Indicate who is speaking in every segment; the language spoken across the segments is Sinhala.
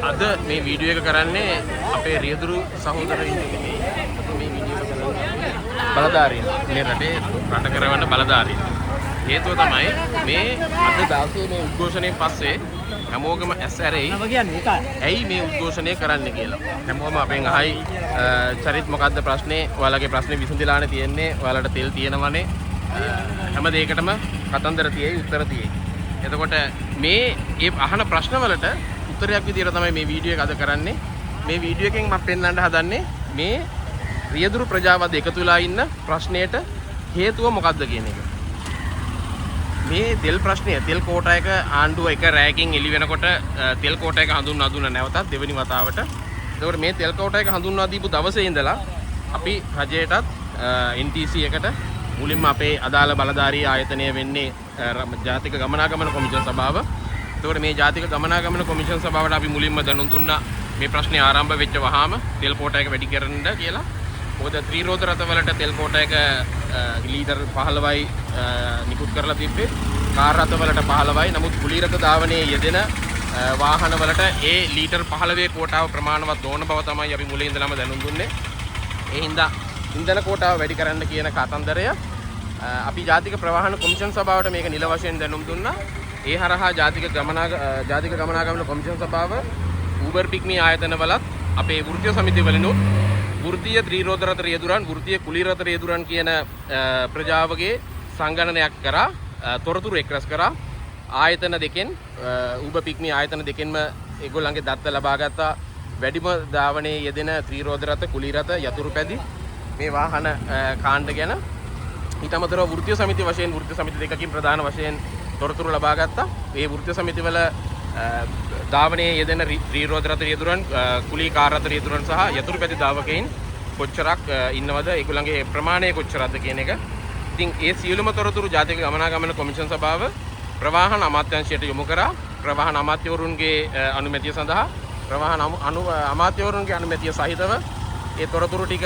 Speaker 1: අද මේ වීඩියෝ එක කරන්නේ අපේ රියදුරු සහෝදරයින් මේ වීඩියෝ එක කරන්නේ බලධාරීන් මේ රටේ රට කරවන්න බලධාරීන්. හේතුව තමයි මේ අද දවසේ මේ උද්ඝෝෂණයෙන් පස්සේ හැමෝගම ඇස් ඇරෙයි ඇයි මේ උද්ඝෝෂණය කරන්න කියලා. හැමෝම අපෙන් අහයි චරිත් මොකද්ද ප්‍රශ්නේ? ඔයාලගේ ප්‍රශ්නේ විසඳලානේ තියෙන්නේ. ඔයාලට තෙල් තියෙනවනේ. හැම දෙයකටම කතන්දර තියෙයි උත්තර තියෙයි. එතකොට මේ අහන ප්‍රශ්න වලට උත්තරයක් විදියට තමයි මේ වීඩියෝ එක අද කරන්නේ. මේ වීඩියෝ එකෙන් මම පෙන්වන්න හදන්නේ මේ රියදුරු ප්‍රජාවද එකතු වෙලා ඉන්න ප්‍රශ්නයට හේතුව මොකක්ද කියන එක. මේ තෙල් ප්‍රශ්නය තෙල් කෝටා එක ආණ්ඩුව එක රැයකින් එළි වෙනකොට තෙල් කෝටා එක හඳුන්වා දුන්න නැවතත් දෙවෙනි වතාවට. ඒකට මේ තෙල් කෝටා එක හඳුන්වා දීපු දවසේ ඉඳලා අපි රජයටත් NTC එකට මුලින්ම අපේ අදාළ බලධාරී ආයතනය වෙන්නේ ජාතික ගමනාගමන කොමිෂන් සභාව. ඒකට මේ ජාතික ගමනාගමන කොමිෂන් සභාවට අපි මුලින්ම දැනුම් දුන්නා මේ ප්‍රශ්නේ ආරම්භ වෙච්ච වහාම තෙල් කෝටා එක වැඩි කරන්න කියලා. මොකද ත්‍රිරෝද රථවලට තෙල් කෝටා එක ලීටර් 15යි නිකුත් කරලා තිබ්බේ. කාර් රථවලට 15යි. නමුත් කුලී රථ ධාවනයේ යෙදෙන වාහන වලට ඒ ලීටර් 15 කෝටාව ප්‍රමාණවත් නොවන බව තමයි අපි මුලින් ඉඳලම දැනුම් දුන්නේ. ඒ හින්දා ඉන්ධන කෝටාව වැඩි කරන්න කියන කතන්දරය අපි ජාතික ප්‍රවාහන කොමිෂන් සභාවට මේක නිල වශයෙන් දැනුම් දුන්නා. ඒ හරහා ජාතික ගමනාගමන කොමිෂන් සභාව ඌබර් පික්මී ආයතනවලත් අපේ වෘත්තීය සමිති වලිනුත් වෘත්තීය ත්‍රිරෝද රථ රියදුරන් වෘත්තීය කුලී රථ රියදුරන් කියන ප්‍රජාවගේ සංගණනයක් කරා තොරතුරු එක්රැස් කරා ආයතන දෙකෙන් ඌබර් පික්මී ආයතන දෙකෙන්ම ඒගොල්ලන්ගේ දත්ත ලබා ගත්තා. වැඩිම ධාවනයේ යෙදෙන ත්‍රිරෝද රථ කුලී රථ යතුරු පැදි මේ වාහන කාණ්ඩ ගැන ඊට අමතරව වෘත්තීය සමිති වශයෙන් වෘත්තීය සමිති දෙකකින් ප්‍රධාන වශයෙන් තොරතුරු ලබා ගත්තා. මේ වෘත්තීය සමිතිවල ධාවනයේ යෙදෙන ත්‍රිරෝද රථ රියදුරන් කුලී කාර් රථ රියදුරන් සහ යතුරු පැදි ධාවකයින් කොච්චරක් ඉන්නවද ඒගොල්ලන්ගේ ප්‍රමාණය කොච්චරක්ද කියන එක. ඉතින් ඒ සියලුම තොරතුරු ජාතික ගමනාගමන කොමිෂන් සභාව ප්‍රවාහන අමාත්‍යාංශයට යොමු කරා. ප්‍රවාහන අමාත්‍යවරුන්ගේ අනුමැතිය සඳහා ප්‍රවාහන අමාත්‍යවරුන්ගේ අනුමැතිය සහිතව ඒ තොරතුරු ටික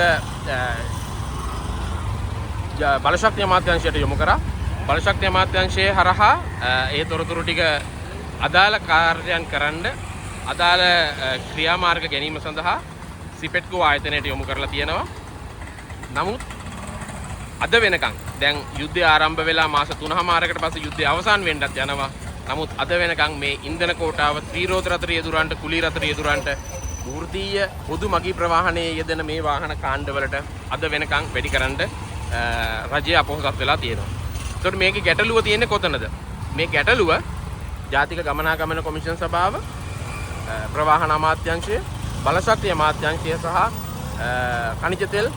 Speaker 1: බලශක්ති අමාත්‍යාංශයට යොමු කරා. බලශක්ති අමාත්‍යාංශයේ හරහා ඒ තොරතුරු ටික අදාළ කාර්යයන් කරන්න අදාළ ක්‍රියාමාර්ග ගැනීම සඳහා සිපෙට්කෝ ආයතනයට යොමු කරලා තියෙනවා. නමුත් අද වෙනකන් දැන් යුද්ධය ආරම්භ වෙලා මාස 3මාරකට පස්සේ යුද්ධය අවසන් වෙන්නත් යනවා. නමුත් අද වෙනකන් මේ ඉන්ධන කෝටාව ත්‍රිරෝද රථ රියදුරන්ට කුලී රථ රියදුරන්ට වෘත්තීය පොදු මගී ප්‍රවාහනයේ යෙදෙන මේ වාහන කාණ්ඩවලට අද වෙනකන් වැඩි කරන්න රජය අපොහොසත් වෙලා තියෙනවා. ඒකට මේකේ ගැටලුව තියෙන්නේ කොතනද? මේ ගැටලුව ජාතික ගමනාගමන කොමිෂන් සභාව ප්‍රවාහන අමාත්‍යාංශය බලශක්ති අමාත්‍යාංශය සහ ඛනිජ තෙල්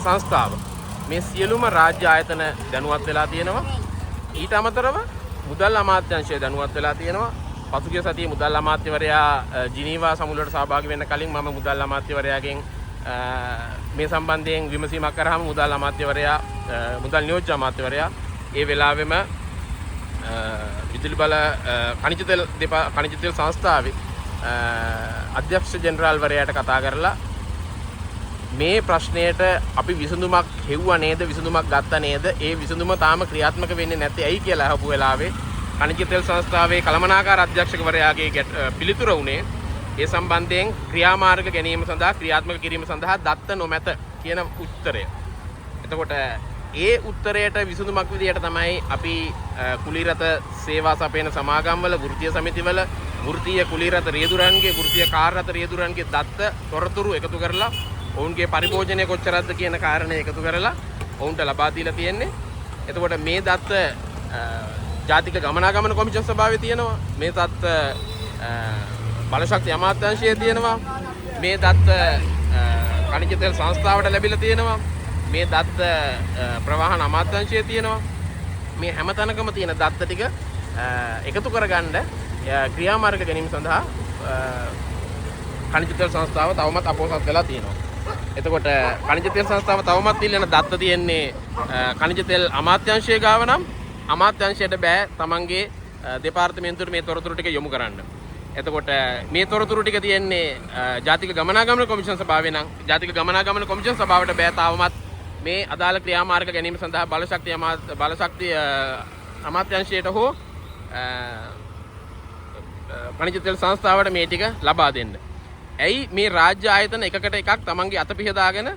Speaker 1: සංස්ථාව මේ සියලුම රාජ්‍ය ආයතන දැනුවත් වෙලා තියෙනවා. ඊට අමතරව මුදල් අමාත්‍යාංශය දැනුවත් වෙලා තියෙනවා. පසුගිය සතියේ මුදල් අමාත්‍යවරයා ජිනීවා සමුළුවට සහභාගී වෙන්න කලින් මම මුදල් අමාත්‍යවරයාගෙන් මේ සම්බන්ධයෙන් විමසීමක් කරාම මුදල් අමාත්‍යවරයා මුදල් නියෝජ්‍ය අමාත්‍යවරයා ඒ වෙලාවෙම විදුලි බල ඛනිජ තෙල් සංස්ථාවේ අධ්‍යක්ෂ ජෙනරාල්වරයාට කතා කරලා මේ ප්‍රශ්නයට අපි විසඳුමක් හෙව්වා නේද විසඳුමක් ගත්තා නේද ඒ විසඳුම තාම ක්‍රියාත්මක වෙන්නේ නැත්තේ ඇයි කියලා අහපු වෙලාවේ ඛනිජ තෙල් සංස්ථාවේ කළමනාකාර අධ්‍යක්ෂකවරයාගේ පිළිතුර උනේ ඒ සම්බන්ධයෙන් ක්‍රියාමාර්ග ගැනීම සඳහා ක්‍රියාත්මක කිරීම සඳහා දත්ත නොමැත කියන උත්තරය. එතකොට ඒ උත්තරයට විසඳුමක් විදියට තමයි අපි කුලී රථ සේවා සපයන සමාගම්වල වෘත්තීය සමිතිවල වෘත්තීය කුලී රථ රියදුරන්ගේ වෘත්තීය කාර් රථ රියදුරන්ගේ දත්ත තොරතුරු එකතු කරලා ඔවුන්ගේ පරිභෝජනය කොච්චරක්ද කියන කාරණේ එකතු කරලා ඔවුන්ට ලබා දීලා තියෙන්නේ. එතකොට මේ දත්ත ජාතික ගමනාගමන කොමිෂන් සභාවේ තියෙනවා. මේ දත්ත බලශක්ති අමාත්‍යාංශයේ තියෙනවා. මේ දත්ත ඛනිජ තෙල් සංස්ථාවට ලැබිලා තියෙනවා. මේ දත්ත ප්‍රවාහන අමාත්‍යාංශයේ තියෙනවා. මේ හැම තැනකම තියෙන දත්ත ටික එකතු කරගන්න ක්‍රියාමාර්ග ගැනීම සඳහා ඛනිජ තෙල් සංස්ථාව තවමත් අපොහොසත් වෙලා තියෙනවා. එතකොට ඛනිජ තෙල් සංස්ථාව තවමත් ඉල්ලන දත්ත තියෙන්නේ ඛනිජ තෙල් අමාත්‍යාංශයේ ගාව නම් අමාත්‍යාංශයට බෑ තමන්ගේ දෙපාර්තමේන්තුවට මේ තොරතුරු ටික යොමු කරන්න. එතකොට මේ තොරතුරු ටික තියෙන්නේ ජාතික ගමනාගමන කොමිෂන් සභාවේ නම් ජාතික ගමනාගමන කොමිෂන් සභාවට බෑ තාවමත් මේ අදාළ ක්‍රියාමාර්ග ගැනීම සඳහා බලශක්ති අමාත්‍යාංශයට හෝ ඛනිජ තෙල් සංස්ථාවට මේ ටික ලබා දෙන්න. ඇයි මේ රාජ්‍ය ආයතන එකකට එකක් තමන්ගේ අත පිහදාගෙන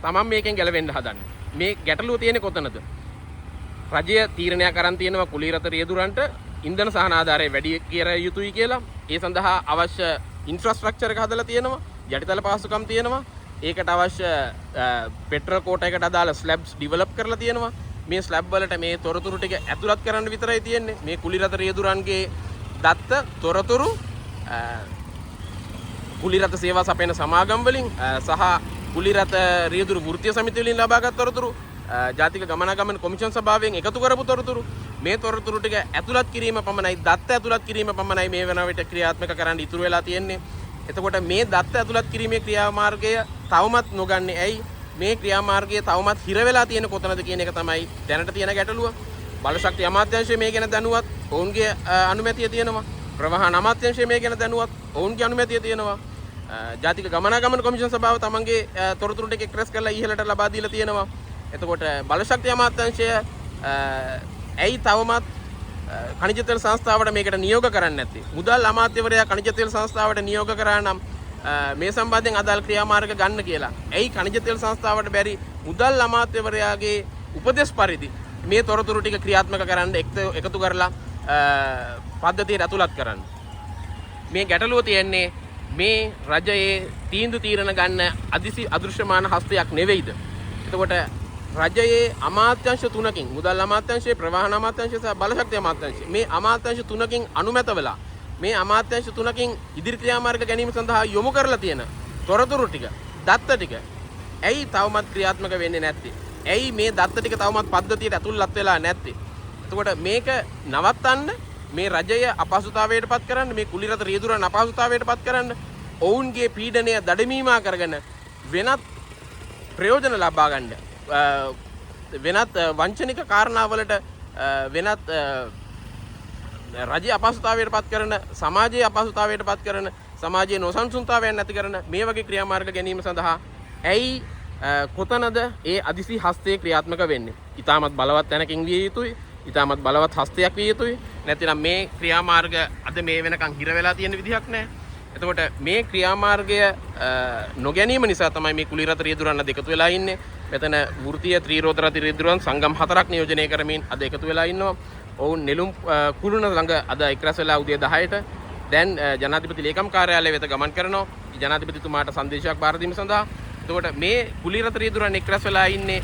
Speaker 1: තමන් මේකෙන් ගැලවෙන්න හදන්නේ? මේ ගැටලුව තියෙන්නේ කොතනද? රජය තීරණයක් අරන් තියෙනවා කුලීරත රියදුරන්ට ඉන්ධන සහන ආධාරය වැඩි කර යුතුයි කියලා. ඒ සඳහා අවශ්‍ය ඉන්ෆ්‍රාස්ට්‍රක්චර් එක හදලා තියෙනවා. යටිතල පහසුකම් තියෙනවා. ඒකට අවශ්‍ය පෙට්‍රල් කෝටයකට අදාළ ස්ලැබ්ස් ඩිවලොප් කරලා තියෙනවා. මේ ස්ලැබ් වලට මේ තොරතුරු ටික ඇතුළත් කරන්න විතරයි තියෙන්නේ. මේ කුලීරත රියදුරන්ගේ දත්ත තොරතුරු කුලීරත සේවා සපයන සමාගම් වලින් සහ කුලීරත රියදුරු වෘත්තීය සමිතිය වලින් ලබාගත් තොරතුරු ජාතික ගමනාගමන කොමිෂන් සභාවෙන් එකතු කරපු තොරතුරු මේ තොරතුරු ටික ඇතුළත් කිරීම පමණයි දත්ත ඇතුළත් කිරීම පමණයි මේ වෙන විට ක්‍රියාත්මක කරන්න ඉතුරු වෙලා තියෙන්නේ. එතකොට මේ දත්ත ඇතුළත් කිරීමේ ක්‍රියාමාර්ගය තවමත් නොගන්නේ ඇයි? මේ ක්‍රියාමාර්ගය තවමත් හිර වෙලා තියෙන කොතනද කියන එක තමයි දැනට තියෙන ගැටලුව. බලශක්ති අමාත්‍යාංශය මේ ගැන දැනුවත්, ඔවුන්ගේ අනුමැතිය තියෙනවා. ප්‍රවාහන අමාත්‍යාංශය මේ ගැන දැනුවත්, ඔවුන්ගේ අනුමැතිය තියෙනවා. ජාතික ගමනාගමන කොමිෂන් සභාව තමන්ගේ තොරතුරු ටික එක්රැස් කරලා ඊහළට ලබා දීලා තියෙනවා. එතකොට බලශක්ති අමාත්‍යාංශය ඇයි තවමත් ඛනිජ තෙල් සංස්ථාවට මේකට නියෝග කරන්නේ නැත්තේ? මුදල් අමාත්‍යවරයා ඛනිජ තෙල් සංස්ථාවට නියෝග කරා නම් මේ සම්බන්ධයෙන් අදාළ ක්‍රියාමාර්ග ගන්න කියලා. ඇයි ඛනිජ තෙල් සංස්ථාවට බැරි මුදල් අමාත්‍යවරයාගේ උපදෙස් පරිදි මේ තොරතුරු ටික ක්‍රියාත්මක කරන්න එකතු කරලා පද්ධතියට ඇතුළත් කරන්න? මේ ගැටලුව තියෙන්නේ මේ රජයේ තීරණ ගන්න අදෘශ්‍යමාන හස්තයක් නෙවෙයිද? එතකොට රජයේ අමාත්‍යාංශ තුනකින් මුදල් අමාත්‍යාංශය, ප්‍රවාහන අමාත්‍යාංශය සහ බලශක්ති අමාත්‍යාංශය මේ අමාත්‍යාංශ තුනකින් අනුමැත වෙලා මේ අමාත්‍යාංශ තුනකින් ඉදිරි ක්‍රියාමාර්ග ගැනීම සඳහා යොමු කරලා තියෙන තොරතුරු ටික, දත්ත ටික ඇයි තවමත් ක්‍රියාත්මක වෙන්නේ නැත්තේ? ඇයි මේ දත්ත ටික තවමත් පද්ධතියට ඇතුළත් වෙලා නැත්තේ? එතකොට මේක නවත්තන්න, මේ රජය අපහසුතාවයට පත් කරන්න, මේ කුලීරත රියදුරන් අපහසුතාවයට පත් කරන්න, ඔවුන්ගේ පීඩනය දඩමීමා කරගෙන වෙනත් ප්‍රයෝජන ලබා ගන්න, වෙනත් වංචනික කාරණාවලට වෙනත් රජය අපහසුතාවයට පත් කරන, සමාජයේ අපහසුතාවයට පත් කරන, සමාජයේ නොසන්සුන්තාවයන් නැති කරන මේ වගේ ක්‍රියාමාර්ග ගැනීම සඳහා ඇයි කොතනද ඒ අදිසි හස්තේ ක්‍රියාත්මක වෙන්නේ? ඊටමත් බලවත් තැනකින් විය යුතුයි. ඊටමත් බලවත් හස්තයක් විය යුතුයි. නැතිනම් මේ ක්‍රියාමාර්ග අද මේ වෙනකන් හිර වෙලා තියෙන විදිහක් නැහැ. එතකොට මේ ක්‍රියාමාර්ගය නොගැනීම නිසා තමයි මේ කුලීරත රියදුරන් අද එකතු වෙලා ඉන්නේ. මෙතන වෘත්තීය ත්‍රිරෝද රියදුරන් සංගම් 4ක් නියෝජනය කරමින් අද එකතු වෙලා ඉන්නවා. ඔවුන් නෙළුම් කුළුණ ළඟ අද එක්රැස් වෙලා උදේ 10ට දැන් ජනාධිපති ලේකම් කාර්යාලය වෙත ගමන් කරනවා. ජනාධිපතිතුමාට සංදේශයක් බාර දීම සඳහා. එතකොට මේ කුලීරත රියදුරන් එක්රැස් වෙලා ඉන්නේ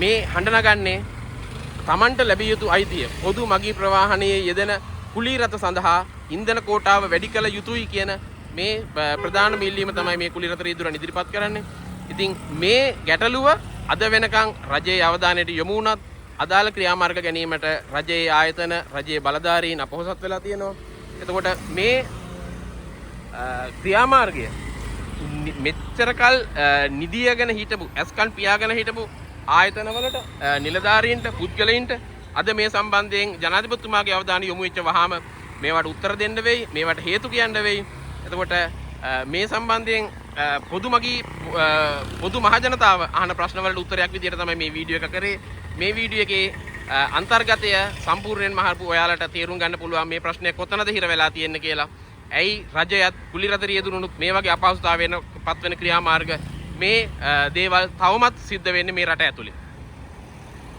Speaker 1: මේ හඬ නගන්නේ තමන්ට ලැබිය යුතු අයිතිය පොදු මගී ප්‍රවාහනයේ යෙදෙන කුලීරත සඳහා ඉන්ධන කෝටාව වැඩි කළ යුතුයි කියන මේ ප්‍රධාන ඉල්ලීම තමයි මේ කුලීරත රියදුරන් ඉදිරිපත් කරන්නේ. ඉතින් මේ ගැටලුව අද වෙනකන් රජයේ අවධානයට යොමු වුණත් අදාළ ක්‍රියාමාර්ග ගැනීමට රජයේ ආයතන, රජයේ බලධාරීන් අපොහොසත් වෙලා තියෙනවා. එතකොට මේ ක්‍රියාමාර්ගය මෙච්චරකල් නිදියගෙන හිටපු, ඇස්කන් පියාගෙන හිටපු ආයතනවලට, නිලධාරීන්ට, පුද්ගලයින්ට අද මේ සම්බන්ධයෙන් ජනාධිපතිතුමාගේ අවධානය යොමු වෙච්ච වහාම මේවට උත්තර දෙන්න වෙයි, මේවට හේතු කියන්න වෙයි. එතකොට මේ සම්බන්ධයෙන් පොදු මහජනතාව අහන ප්‍රශ්න වලට උත්තරයක් විදියට තමයි මේ වීඩියෝ එක කරේ. මේ වීඩියෝ එකේ අන්තර්ගතය සම්පූර්ණයෙන්ම අහපු ඔයාලට තේරුම් ගන්න පුළුවන් මේ ප්‍රශ්නය කොතනද හිර වෙලා තියෙන්නේ කියලා. ඇයි රජයත් කුලීරත රියදුරුනුත් මේ වගේ අපහසුතාවයකට පත්වෙන ක්‍රියාමාර්ග මේ දේවල් තවමත් සිද්ධ වෙන්නේ මේ රට ඇතුලේ?